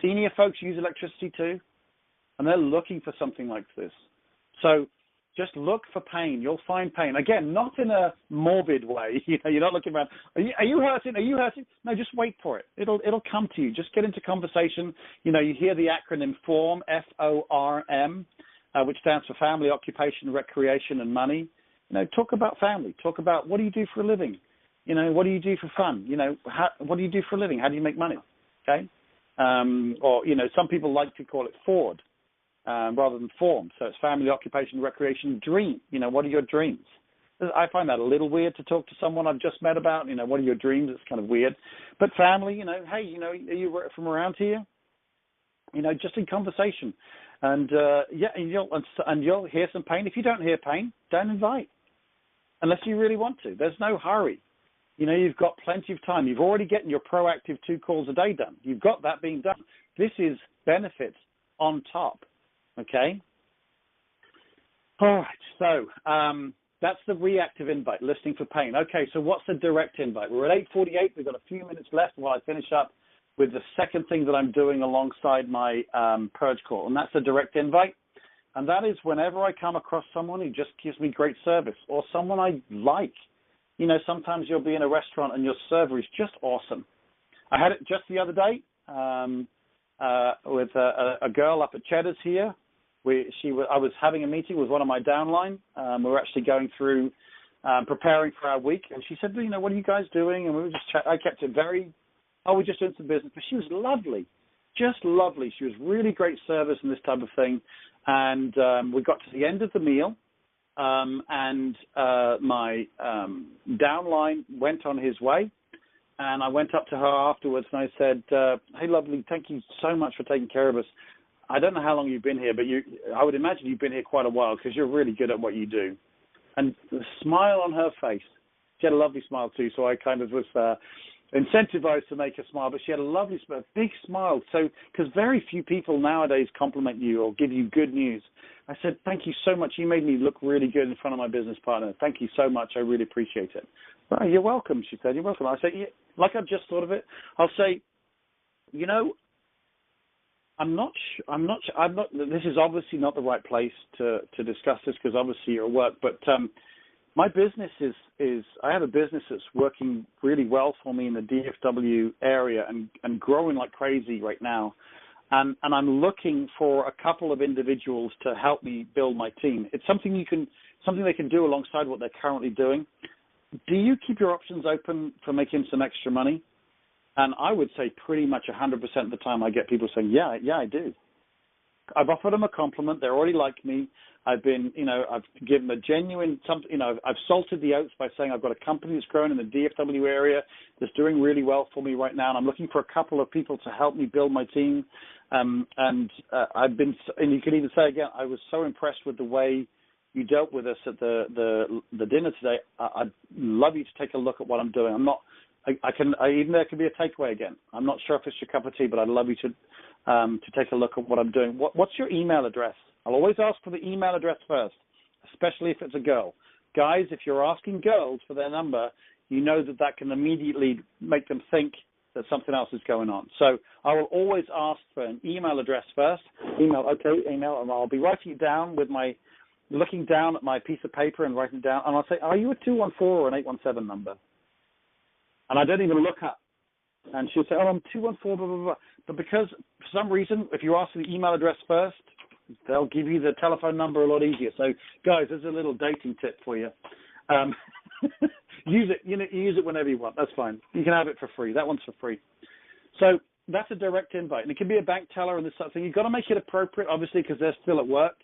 Senior folks use electricity too, and they're looking for something like this. So just look for pain. You'll find pain. Again, not in a morbid way. You're not looking around. Are you hurting? Are you hurting? No, just wait for it. It'll come to you. Just get into conversation. You hear the acronym FORM, FORM, which stands for Family, Occupation, Recreation, and Money. Talk about family. Talk about what do you do for a living. What do you do for fun? What do you do for a living? How do you make money? Okay. Or some people like to call it FORD. Rather than form. So it's family, occupation, recreation, dream. What are your dreams? I find that a little weird to talk to someone I've just met about. What are your dreams? It's kind of weird. But family, hey, are you from around here? Just in conversation. And, and you'll hear some pain. If you don't hear pain, don't invite. Unless you really want to. There's no hurry. You've got plenty of time. You've already gotten your proactive 2 calls a day done. You've got that being done. This is benefits on top. Okay. All right. So that's the reactive invite, listening for pain. Okay. So what's the direct invite? We're at 8:48. We've got a few minutes left while I finish up with the second thing that I'm doing alongside my purge call, and that's the direct invite. And that is whenever I come across someone who just gives me great service or someone I like. Sometimes you'll be in a restaurant and your server is just awesome. I had it just the other day with a girl up at Cheddar's here. I was having a meeting with one of my downline. We were actually going through preparing for our week, and she said, what are you guys doing? And we were just I kept it we're just doing some business. But she was lovely, just lovely. She was really great service and this type of thing. And we got to the end of the meal, and my downline went on his way. And I went up to her afterwards and I said, hey, lovely, thank you so much for taking care of us. I don't know how long you've been here, but I would imagine you've been here quite a while because you're really good at what you do. And the smile on her face, she had a lovely smile too, so I kind of was incentivized to make her smile, but she had a lovely smile, big smile. So, because very few people nowadays compliment you or give you good news. I said, thank you so much. You made me look really good in front of my business partner. Thank you so much. I really appreciate it. Well, you're welcome, she said. You're welcome. I said, yeah, like I've just thought of it. I'll say, this is obviously not the right place to discuss this because obviously you're at work, but my business is I have a business that's working really well for me in the DFW area and growing like crazy right now. And I'm looking for a couple of individuals to help me build my team. It's something they can do alongside what they're currently doing. Do you keep your options open for making some extra money? And I would say pretty much 100% of the time I get people saying, yeah, I do. I've offered them a compliment. They already like me. I've been, I've given a genuine, I've salted the oats by saying I've got a company that's growing in the DFW area that's doing really well for me right now, and I'm looking for a couple of people to help me build my team. I've been, and you can even say again, I was so impressed with the way you dealt with us at the dinner today. I'd love you to take a look at what I'm doing. I'm not, even there could be a takeaway again. I'm not sure if it's your cup of tea, but I'd love you to take a look at what I'm doing. What's your email address? I'll always ask for the email address first, especially if it's a girl. Guys, if you're asking girls for their number, you know that can immediately make them think that something else is going on. So I will always ask for an email address first. Email, and I'll be writing it down looking down at my piece of paper and writing it down, and I'll say, are you a 214 or an 817 number? And I don't even look up. And she'll say, oh, I'm 214, blah, blah, blah. But because for some reason, if you ask for the email address first, they'll give you the telephone number a lot easier. So, guys, there's a little dating tip for you. Use it. Use it whenever you want. That's fine. You can have it for free. That one's for free. So that's a direct invite, and it can be a bank teller and this sort of thing. You've got to make it appropriate, obviously, because they're still at work.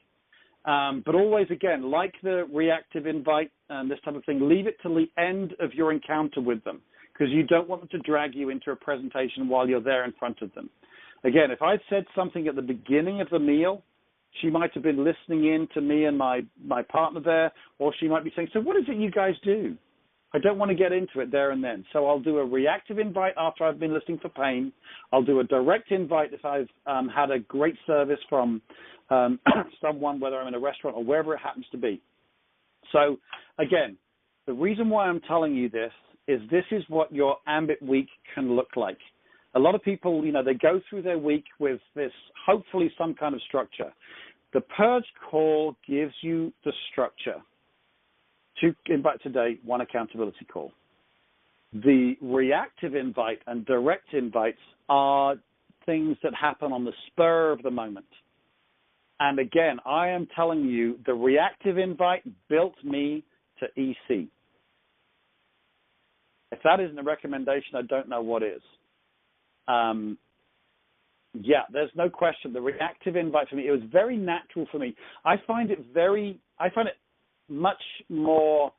But always, again, like the reactive invite and this type of thing, leave it till the end of your encounter with them, because you don't want them to drag you into a presentation while you're there in front of them. Again, if I'd said something at the beginning of the meal, she might have been listening in to me and my partner there, or she might be saying, so what is it you guys do? I don't want to get into it there and then. So I'll do a reactive invite after I've been listening for pain. I'll do a direct invite if I've had a great service from someone, whether I'm in a restaurant or wherever it happens to be. So, again, the reason why I'm telling you this is what your Ambit week can look like. A lot of people, they go through their week with this, hopefully some kind of structure. The PURGE call gives you the structure. 2 invite today, 1 accountability call. The reactive invite and direct invites are things that happen on the spur of the moment. And again, I am telling you, the reactive invite built me to EC. If that isn't a recommendation, I don't know what is. There's no question. The reactive invite for me, it was very natural for me. I find it much more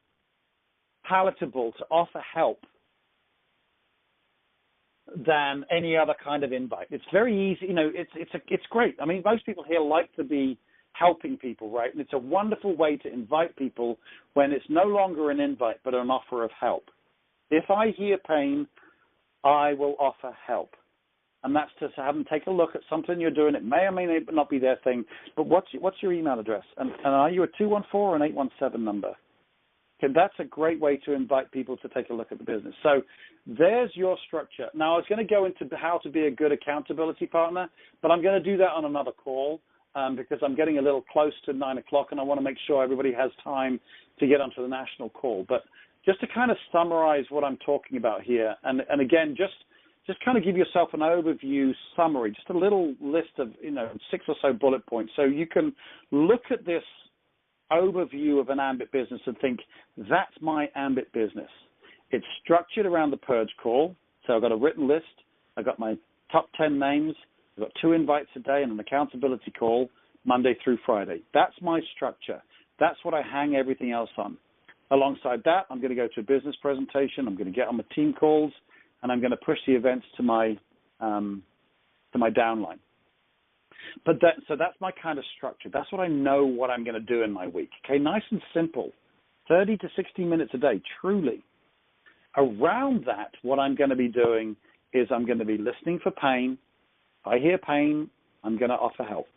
palatable to offer help than any other kind of invite. It's very easy. It's great. I mean, most people here like to be helping people, right? And it's a wonderful way to invite people when it's no longer an invite but an offer of help. If I hear pain, I will offer help. And that's to have them take a look at something you're doing. It may or may not be their thing, but what's your email address? And are you a 214 or an 817 number? Okay, that's a great way to invite people to take a look at the business. So there's your structure. Now, I was going to go into how to be a good accountability partner, but I'm going to do that on another call because I'm getting a little close to 9 o'clock, and I want to make sure everybody has time to get onto the national call. But just to kind of summarize what I'm talking about here, and again, just kind of give yourself an overview summary, just a little list of 6 or so bullet points, so you can look at this overview of an Ambit business and think, that's my Ambit business. It's structured around the PURGE call. So I've got a written list. I've got my top 10 names. I've got 2 invites a day and an accountability call Monday through Friday. That's my structure. That's what I hang everything else on. Alongside that, I'm going to go to a business presentation. I'm going to get on my team calls, and I'm going to push the events to my downline. So that's my kind of structure. That's what I know what I'm going to do in my week. Okay, nice and simple, 30 to 60 minutes a day, truly. Around that, what I'm going to be doing is I'm going to be listening for pain. If I hear pain, I'm going to offer help.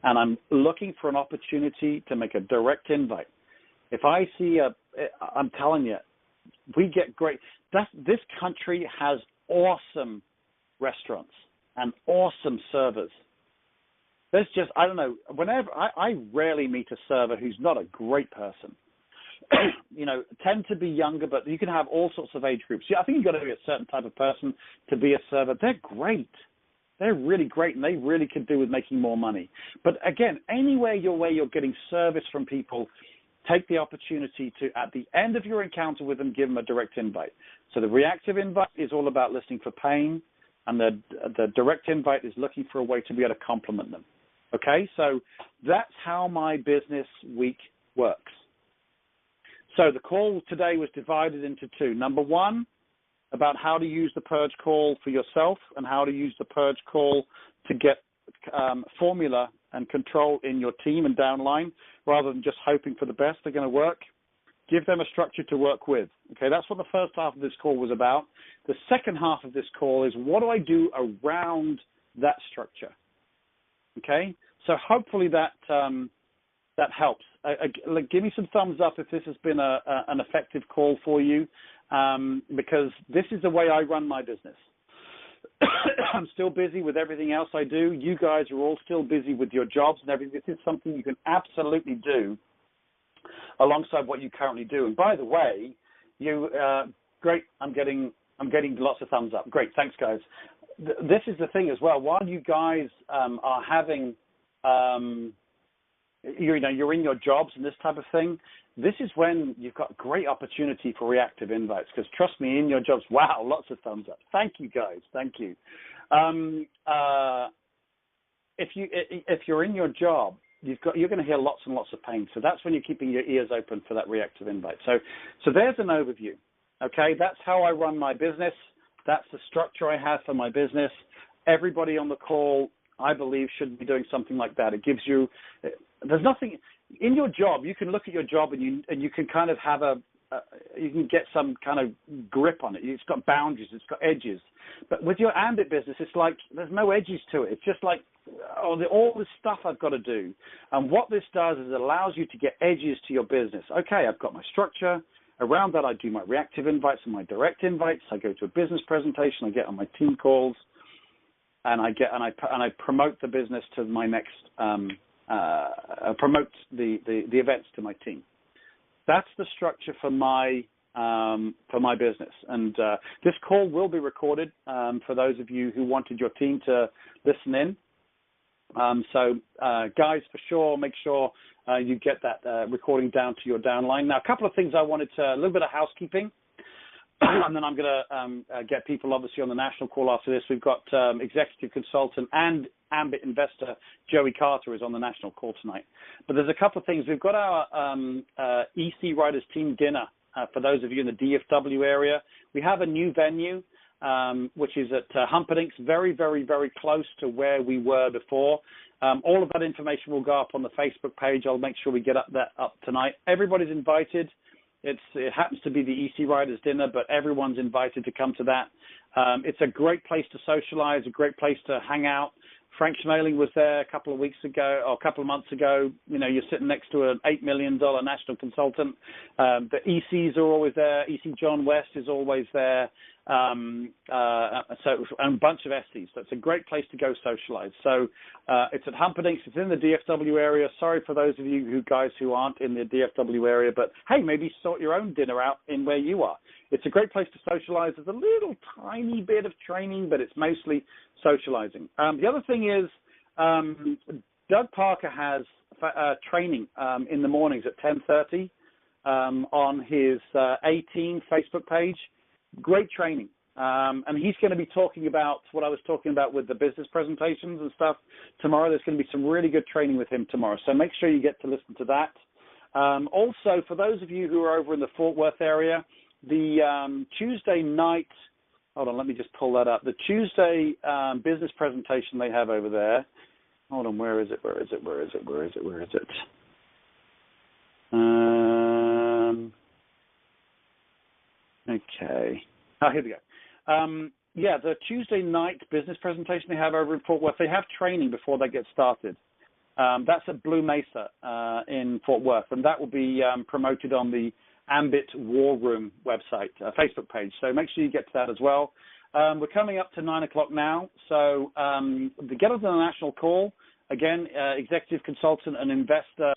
And I'm looking for an opportunity to make a direct invite. If I see I'm telling you, we get great. This country has awesome restaurants and awesome servers. There's just, I don't know, whenever, I rarely meet a server who's not a great person. Tend to be younger, but you can have all sorts of age groups. I think you've got to be a certain type of person to be a server. They're great. They're really great, and they really could do with making more money. But again, anywhere you're getting service from people, take the opportunity to, at the end of your encounter with them, give them a direct invite. So the reactive invite is all about listening for pain, and the direct invite is looking for a way to be able to compliment them. Okay, so that's how my business week works. So the call today was divided into two. Number one, about how to use the PURGE call for yourself and how to use the PURGE call to get formula and control in your team and downline, rather than just hoping for the best. They're going to work. Give them a structure to work with. Okay, that's what the first half of this call was about. The second half of this call is what do I do around that structure? Okay, so hopefully that that helps. Give me some thumbs up if this has been an effective call for you, because this is the way I run my business. I'm still busy with everything else I do. You guys are all still busy with your jobs and everything. This is something you can absolutely do alongside what you currently do. And by the way, great. I'm getting lots of thumbs up. Great, thanks, guys. This is the thing as well. While you guys are having, you're in your jobs and this type of thing, this is when you've got great opportunity for reactive invites. Because trust me, in your jobs, wow, lots of thumbs up. Thank you, guys. Thank you. If you're in your job, you're going to hear lots and lots of pain. So that's when you're keeping your ears open for that reactive invite. So there's an overview. Okay, that's how I run my business. That's the structure I have for my business. Everybody on the call, I believe, should be doing something like that. It gives you, there's nothing in your job. You can look at your job and you can kind of have you can get some kind of grip on it. It's got boundaries. It's got edges. But with your Ambit business, it's like there's no edges to it. It's just like all this stuff I've got to do. And what this does is it allows you to get edges to your business. Okay, I've got my structure. Around that, I do my reactive invites and my direct invites. I go to a business presentation. I get on my team calls, and I promote the business to my next promote the events to my team. That's the structure for my business. And this call will be recorded for those of you who wanted your team to listen in. So guys, for sure, make sure you get that recording down to your downline. Now, a couple of things I wanted to, a little bit of housekeeping, and then I'm going to get people obviously on the national call after this. We've got executive consultant and Ambit investor Joey Carter is on the national call tonight. But there's a couple of things. We've got our EC Writers Team Dinner for those of you in the DFW area. We have a new venue, which is at Humperdinck's, very, very, very close to where we were before. All of that information will go up on the Facebook page. I'll make sure we get that up tonight. Everybody's invited. It happens to be the EC Writers Dinner, but everyone's invited to come to that. It's a great place to socialize, a great place to hang out. Frank Schmeling was there a couple of weeks ago, or a couple of months ago. You know, you're sitting next to an $8 million national consultant. The ECs are always there. EC John West is always there. And a bunch of SCs. So it's a great place to go socialize. So it's at Humperdinck's. It's in the DFW area. Sorry for those of you guys who aren't in the DFW area, but hey, maybe sort your own dinner out in where you are. It's a great place to socialize. There's a little tiny bit of training, but it's mostly socializing. The other thing is Doug Parker has training in the mornings at 10:30 on his A-Team Facebook page. Great training. And he's going to be talking about what I was talking about with the business presentations and stuff tomorrow. There's going to be some really good training with him tomorrow. So make sure you get to listen to that. Also, for those of you who are over in the Fort Worth area, the Tuesday night, hold on, let me just pull that up. The Tuesday business presentation they have over there. Hold on, where is it? Okay. Oh, here we go. Yeah, the Tuesday night business presentation they have over in Fort Worth, they have training before they get started. That's at Blue Mesa in Fort Worth, and that will be promoted on the Ambit War Room website, Facebook page. So make sure you get to that as well. We're coming up to 9 o'clock now, so to get on the national call, again, executive consultant and investor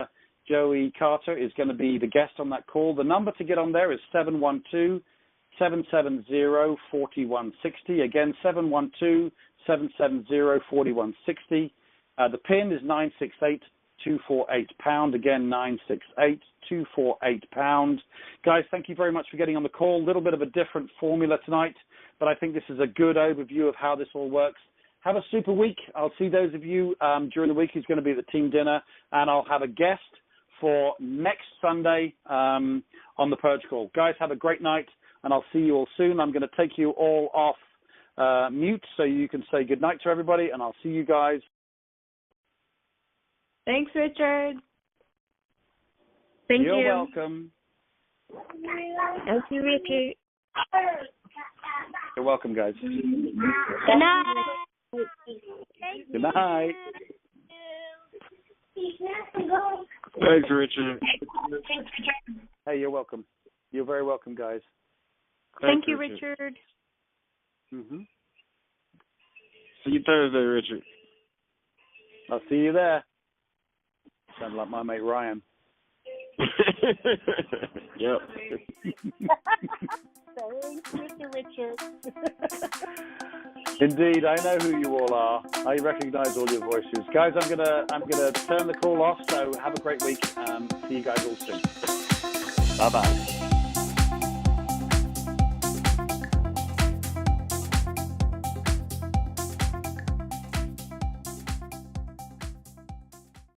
Joey Carter is going to be the guest on that call. The number to get on there is 712-770-4160. Again, 712-770-4160. The PIN is 968-248-pound. Again, 968-248-pound. Guys, thank you very much for getting on the call. A little bit of a different formula tonight, but I think this is a good overview of how this all works. have a super week. I'll see those of you during the week who's going to be at the team dinner, and I'll have a guest for next Sunday on the Purge call. Guys, have a great night, and I'll see you all soon. I'm going to take you all off mute so you can say goodnight to everybody, and I'll see you guys. Thanks, Richard. Thank you. You're welcome. Thank you, Richard. You're welcome, guys. Good night. Good night. Thanks, Richard. Hey, you're welcome. You're very welcome, guys. Thank you, Richard. Mm-hmm. See you Thursday, Richard. I'll see you there. Sound like my mate Ryan. Yep. Thanks, Mr. Richard. Indeed, I know who you all are. I recognize all your voices. Guys, I'm gonna turn the call off, so have a great week. See you guys all soon. Bye-bye.